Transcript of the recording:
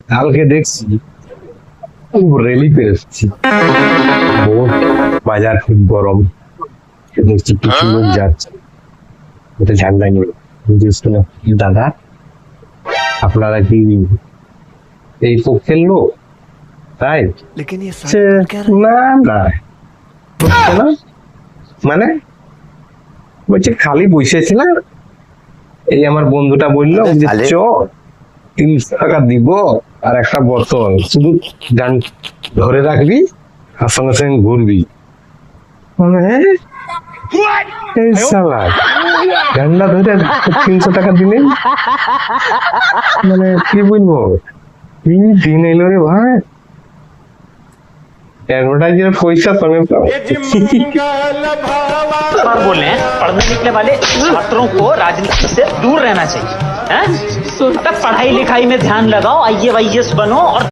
কালকে দেখছি রেলি পেরেছি, বাজার খুব গরম, দেখছি কিছু লোক যাচ্ছে, এটা ঝান্ডা নিয়ে। বুঝেছো না দাদা, আপনারা কি এই পক্ষের লোক? তাই সে না না হচ্ছে না, মানে বলছে খালি বসেছিলাম, এই আমার বন্ধুটা বললো যে চ 300 টাকা দিব আর একটা বোতল, শুধু গান ধরে রাখবি আর সঙ্গে সঙ্গে ঘুরবি। মানে এই শালা ঝান্ডা ধরে 300 টাকা দিলেন, মানে কি বলবো, কি দিন এলো রে ভাই, এডভার্টাইজের পয়সা সঙ্গে পাও। बार बोल रहे हैं पढ़ने लिखने वाले छात्रों को राजनीति से दूर रहना चाहिए हैं? तो पढ़ाई लिखाई में ध्यान लगाओ, आईएएस बनो और